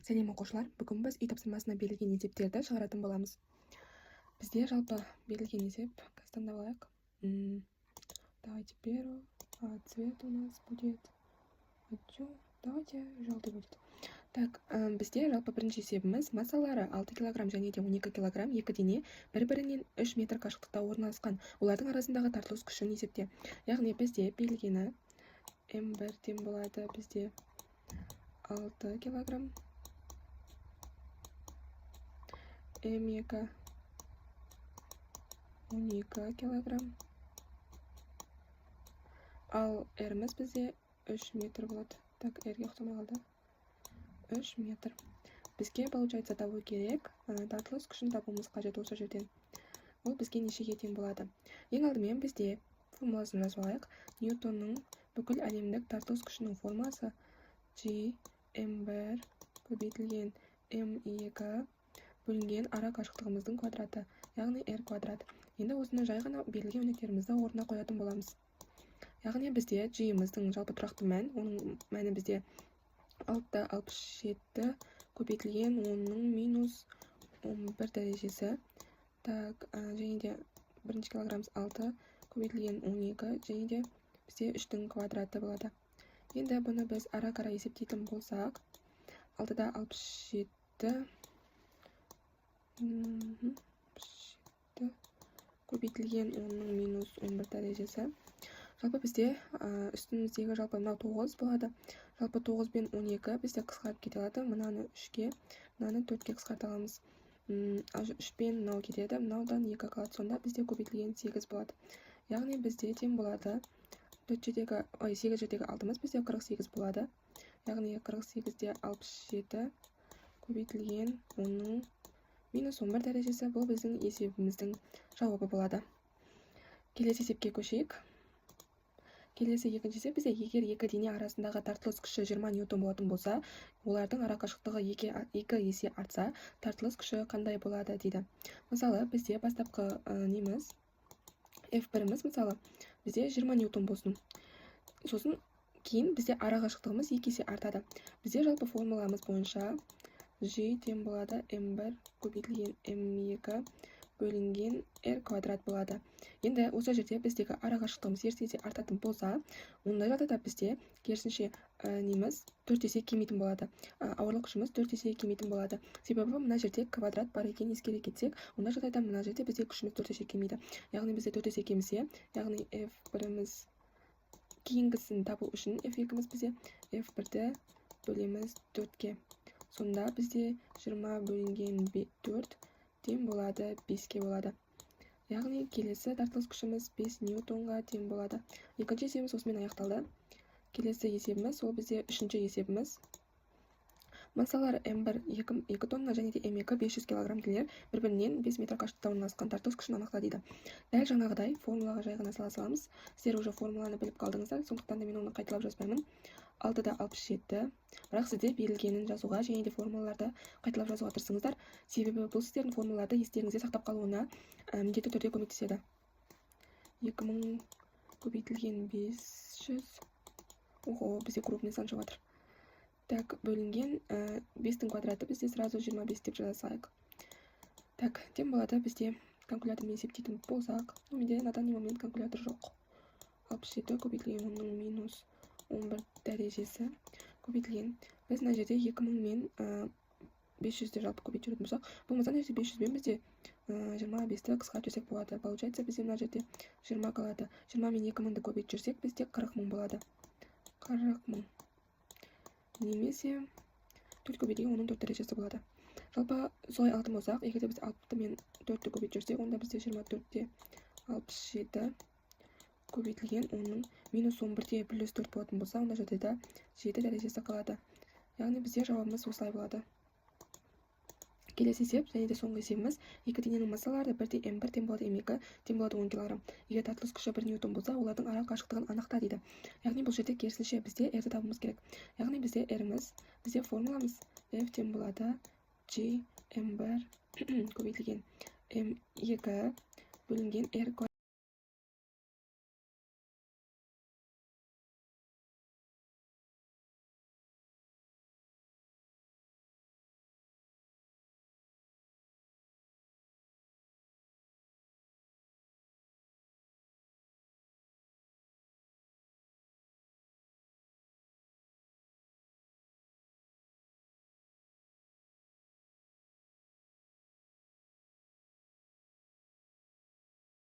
Сәлем оқушылар, бүгін біз үй тапсырмасына берілген есептерді шығаратын боламыз. Бізде жалпы берілген есеп, қазір таңдап алайық. Давайте первый, цвет у нас будет. Давайте желтый будет. Так, бізде жалпы бірінші есебіміз массалары 6 кг және де 12 кг екі дене бір-бірінен 3 метр қашықтықта орналасқан. Олардың арасындағы тартылыс күшін есепте. Яғни бізде берілгені М1 тең болады бізде 6 кг. М2 12 кг. Ал R-міз бізде 3 метр болады. Так, R-ге ұқсамай қалды. 3 метр. Бізге получается табу керек. Тартылыс күшін табуымыз қажет осы жерден. Ол бізге нешеге тең болады. Ең алдымен бізде формуласын жазып алайық. Ньютонның бүкіл әлемдік тартылыс күшінің формуласы G M1 көбейтілген M2 бөлінген ара қашықтығымыздың квадраты, яғни R квадрат. Енді осыны жай ғана берілген өнектерімізді орнына қоятын боламыз. Яғни бізде G-міздің жалпы тұрақты мән, оның мәні бізде 6,67 көбейтілген 10-ның минус 11 дәрежесі. Так, және де бірінші килограммыз 6 көбейтілген 12 және де бізде 3-дің квадраты болады. Енді бұны біз ара-қара есептейтін болсақ, 6,67 көбейтілген 10-ның минус 11 дәрежесі. Жалпы бізде үстіміздегі жалпы мынау 9 болады. Жалпы 9 пен 12 бізде қысқарып кете алады. Мынаны 3-ке, мынаны 4-ке қысқарта аламыз. 3 пен мынау кетеді. Мынаудан 2 қалады. Сонда бізде көбейтілген 8 болады. Яғни бізде тең болады 8 жердегі 6-мыз бізде 48 болады. Яғни 48-де 67 көбейтілген 10-ның минус 11 дәрежесі. Бұл біздің есебіміздің жауабы болады. Келесі есепке көшейік. Келесі екінші есеп бізде егер екі дене арасындағы тартылыс күші 20 ньютон болатын болса, олардың ара қашықтығы 2 есе артса, тартылыс күші қандай болады дейді. Мысалы, бізде бастапқы неміз F1-міз мысалы бізде 20 ньютон болсын. Сосын кейін бізде ара қашықтығымыз 2 есе артады. Бізде жалпы формуламыз бойынша G тең болады M1 көбейтілген M2 бөлінген R квадрат болады. Енді осы жерде біздегі ара қашықтығымыз 2 есе артатын болса, ондай жағдайда бізде керісінше неміз 4 есе кемитін болады. Ауырлық күшіміз 4 есе кемитін болады. Себебі мына жерде квадрат бар екен ескере кетсек, ондай жағдайда мына жерде бізде күшіміз 4 есе кемиді. Яғни бізде 4 есе кемісе, яғни F1-міз кейінгісін табу үшін F2-міз бізде F1-ді бөлеміз 4-ке. Сонда бізде 20 бөлінген 4 тең болады 5-ке болады. Яғни келесі тартылыс күшіміз 5 ньютонға тең болады. Екінші есебіміз осымен аяқталды. Келесі есебіміз ол бізде үшінші есебіміз. Массалары М1 2 тонна және де М2 500 кг келер бір-бірінен 5 метр қашықтықта орналасқан тартылыс күшін анықта дейді. Дәл жаңағыдай формулаға жай ғана сала саламыз. Сіздер уже формуланы біліп қалдыңыздар, сондықтан да мен оны қайталап жазбаймын. 6,67. Бірақ сізде берілгенін жазуға және де формулаларды қайталап жазуға тырысыңыздар. Себебі бұл сіздердің формулаларды естеріңізде сақтап қалуына міндетті түрде көмектеседі. 2000 көбейтілген 500. Ого, бізде крупный сан шығып жатыр. Так, бөлінген 5-тің квадраты бізде сразу 25 деп жаза салайық. Так, тең болады бізде калькулятормен есептейтін болсақ, менде на данный момент калькулятор жоқ. 67 көбейтілген 10-ның минус 11 дәрежесі көбейтілген. Біз мына жерде 2000 мен 500-де жалпы көбейтіп жүретін болсақ, болмаса мына жерде 500-бен бізде 25-ті қысқартып жүрсек болады. Получается бізде мына жерде 20 қалады. 20 мен 2000-ді көбейтіп жүрсек бізде 40 000 болады. 40 000. Немесе 4 көбейтілген 10-ның 4 дәрежесі болады. Жалпы солай алатын болсақ, егер біз 6 мен 4-ті көбейтіп жүрсек, онда бізде 24-те 67 көбейтілген 10-ның минус 11-те плюс 4 болатын болса, онда жағдайда 7 дәрежесі қалады. Яғни бізде жауабымыз осылай болады. Келесі есеп және де соңғы есебіміз екі дененің массалары бірде М1 тең болады М2 тең болады 10 кг. Егер тартылыс күші 1 ньютон болса, олардың ара қашықтығын анықта дейді. Яғни бұл жерде керісінше бізде R-ді табуымыз керек. Яғни бізде R-міз, бізде формуламыз F тең болады G M1 көбейтілген M2 бөлінген R